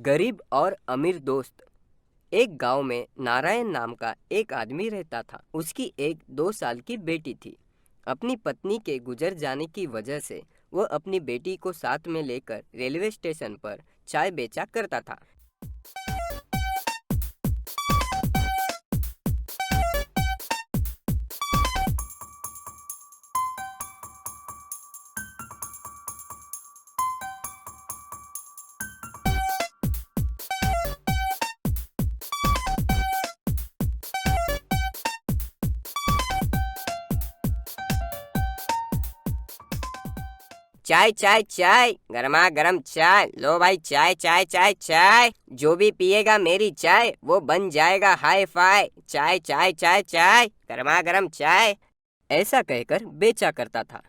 गरीब और अमीर दोस्त। एक गांव में नारायण नाम का एक आदमी रहता था। उसकी एक 2 साल की बेटी थी। अपनी पत्नी के गुजर जाने की वजह से वह अपनी बेटी को साथ में लेकर रेलवे स्टेशन पर चाय बेचा करता था। चाय चाय चाय, गर्मा गर्म चाय। लो भाई, चाय चाय चाय चाय। जो भी पिएगा मेरी चाय वो बन जाएगा हाई फाई। चाय चाय चाय चाय, गर्मा गर्म चाय। ऐसा कहकर बेचा करता था।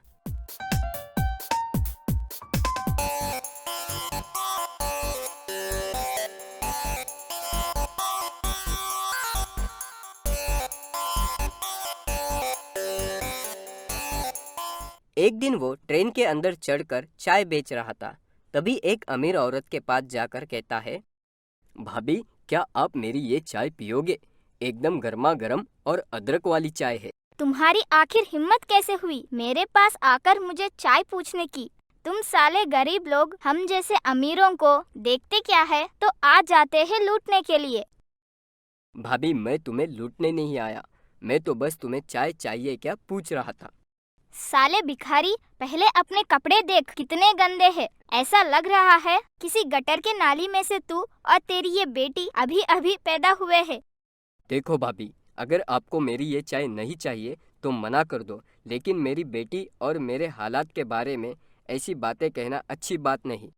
एक दिन वो ट्रेन के अंदर चढ़कर चाय बेच रहा था। तभी एक अमीर औरत के पास जाकर कहता है, भाभी, क्या आप मेरी ये चाय पियोगे? एकदम गर्मा गर्म और अदरक वाली चाय है। तुम्हारी आखिर हिम्मत कैसे हुई मेरे पास आकर मुझे चाय पूछने की? तुम साले गरीब लोग हम जैसे अमीरों को देखते क्या है, तो आ जाते हैं लूटने के लिए। भाभी, मैं तुम्हें लूटने नहीं आया, मैं तो बस तुम्हें चाय चाहिए क्या पूछ रहा था। साले भिखारी, पहले अपने कपड़े देख, कितने गंदे हैं। ऐसा लग रहा है किसी गटर के नाली में से तू और तेरी ये बेटी अभी अभी पैदा हुए हैं। देखो भाभी, अगर आपको मेरी ये चाय नहीं चाहिए तो मना कर दो, लेकिन मेरी बेटी और मेरे हालात के बारे में ऐसी बातें कहना अच्छी बात नहीं।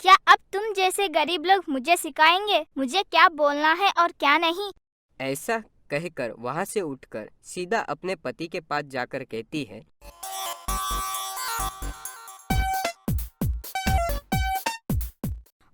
क्या अब तुम जैसे गरीब लोग मुझे सिखाएंगे मुझे क्या बोलना है और क्या नहीं? ऐसा कहकर वहां से उठकर सीधा अपने पति के पास जाकर कहती है,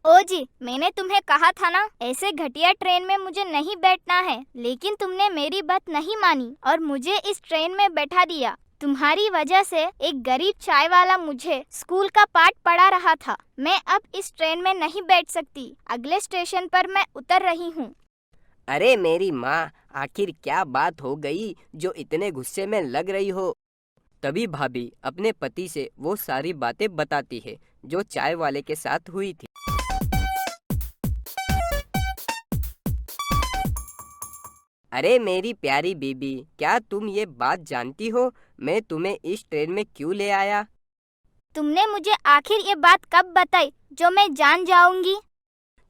ओ जी, मैंने तुम्हें कहा था ना, ऐसे घटिया ट्रेन में मुझे नहीं बैठना है, लेकिन तुमने मेरी बात नहीं मानी और मुझे इस ट्रेन में बैठा दिया। तुम्हारी वजह से एक गरीब चाय वाला मुझे स्कूल का पाठ पढ़ा रहा था। मैं अब इस ट्रेन में नहीं बैठ सकती। अगले स्टेशन पर मैं उतर रही हूँ। अरे मेरी माँ, आखिर क्या बात हो गई जो इतने गुस्से में लग रही हो? तभी भाभी अपने पति से वो सारी बातें बताती है जो चाय वाले के साथ हुई थी। अरे मेरी प्यारी बीबी, क्या तुम ये बात जानती हो मैं तुम्हें इस ट्रेन में क्यों ले आया? तुमने मुझे आखिर ये बात कब बताई जो मैं जान जाऊंगी?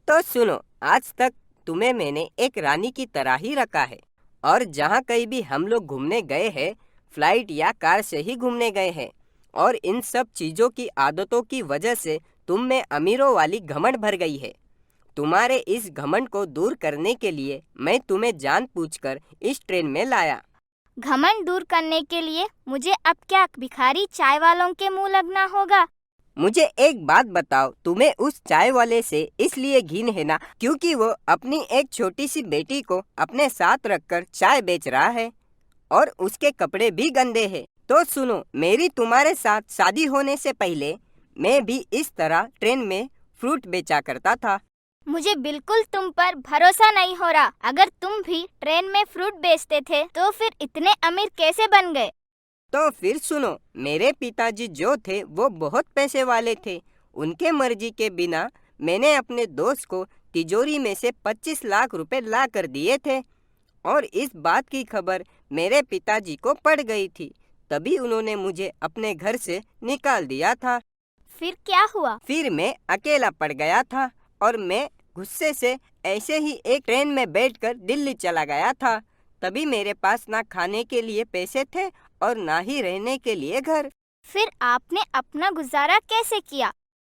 तो सुनो, आज तक तुम्हें मैंने एक रानी की तरह ही रखा है और जहाँ कहीं भी हम लोग घूमने गए हैं, फ्लाइट या कार से ही घूमने गए हैं। और इन सब चीज़ों की आदतों की वजह से तुम में अमीरों वाली घमंड भर गई है। तुम्हारे इस घमंड को दूर करने के लिए मैं तुम्हें जानबूझकर इस ट्रेन में लाया। घमंड दूर करने के लिए मुझे अब क्या भिखारी चाय वालों के मुंह लगना होगा? मुझे एक बात बताओ, तुम्हें उस चाय वाले से इसलिए घिन है ना क्योंकि वो अपनी एक छोटी सी बेटी को अपने साथ रखकर चाय बेच रहा है और उसके कपड़े भी गंदे हैं। तो सुनो, मेरी तुम्हारे साथ शादी होने से पहले मैं भी इस तरह ट्रेन में फ्रूट बेचा करता था। मुझे बिल्कुल तुम पर भरोसा नहीं हो रहा। अगर तुम भी ट्रेन में फ्रूट बेचते थे तो फिर इतने अमीर कैसे बन गए? तो फिर सुनो, मेरे पिताजी जो थे वो बहुत पैसे वाले थे। उनके मर्जी के बिना मैंने अपने दोस्त को तिजोरी में से 25 लाख रुपए ला कर दिए थे और इस बात की खबर मेरे पिताजी को पड़ गई थी। तभी उन्होंने मुझे अपने घर से निकाल दिया था। फिर क्या हुआ? फिर मैं अकेला पड़ गया था और मैं गुस्से से ऐसे ही एक ट्रेन में बैठकर दिल्ली चला गया था। तभी मेरे पास ना खाने के लिए पैसे थे और ना ही रहने के लिए घर। फिर आपने अपना गुजारा कैसे किया?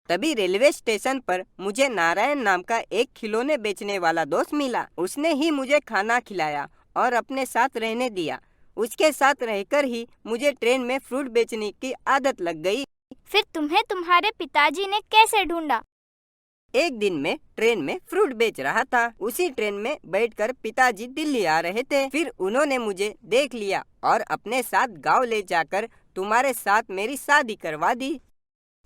तभी रेलवे स्टेशन पर मुझे नारायण नाम का एक खिलौने बेचने वाला दोस्त मिला। उसने ही मुझे खाना खिलाया और अपने साथ रहने दिया। उसके साथ रहकर ही मुझे ट्रेन में फ्रूट बेचने की आदत लग गई। फिर तुम्हें तुम्हारे पिताजी ने कैसे ढूंढा? एक दिन मैं ट्रेन में फ्रूट बेच रहा था। उसी ट्रेन में बैठकर पिताजी दिल्ली आ रहे थे। फिर उन्होंने मुझे देख लिया और अपने साथ गांव ले जाकर तुम्हारे साथ मेरी शादी करवा दी।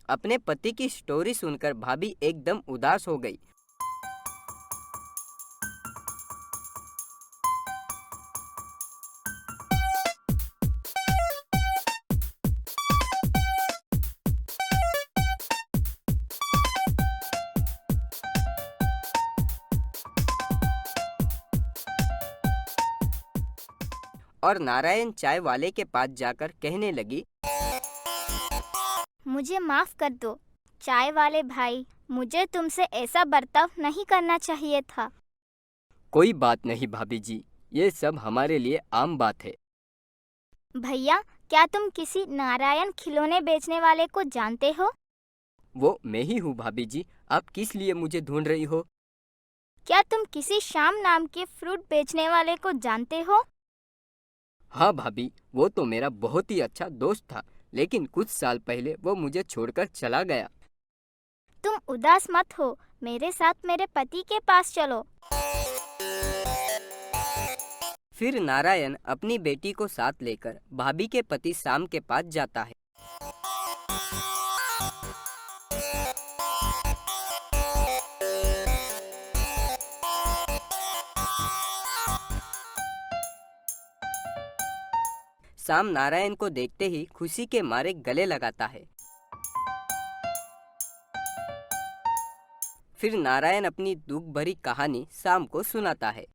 अपने पति की स्टोरी सुनकर भाभी एकदम उदास हो गई। और नारायण चाय वाले के पास जाकर कहने लगी, मुझे माफ कर दो चाय वाले भाई, मुझे तुमसे ऐसा बर्ताव नहीं करना चाहिए था। कोई बात नहीं भाभी जी, ये सब हमारे लिए आम बात है। भैया, क्या तुम किसी नारायण खिलौने बेचने वाले को जानते हो? वो मैं ही हूँ भाभी जी, आप किस लिए मुझे ढूंढ रही हो? क्या तुम किसी श्याम नाम के फ्रूट बेचने वाले को जानते हो? हाँ भाभी, वो तो मेरा बहुत ही अच्छा दोस्त था, लेकिन कुछ साल पहले वो मुझे छोड़कर चला गया। तुम उदास मत हो, मेरे साथ मेरे पति के पास चलो। फिर नारायण अपनी बेटी को साथ लेकर भाभी के पति श्याम के पास जाता है। श्याम नारायण को देखते ही खुशी के मारे गले लगाता है। फिर नारायण अपनी दुख भरी कहानी श्याम को सुनाता है।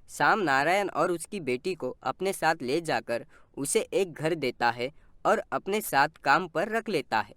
श्याम नारायण और उसकी बेटी को अपने साथ ले जाकर उसे एक घर देता है और अपने साथ काम पर रख लेता है।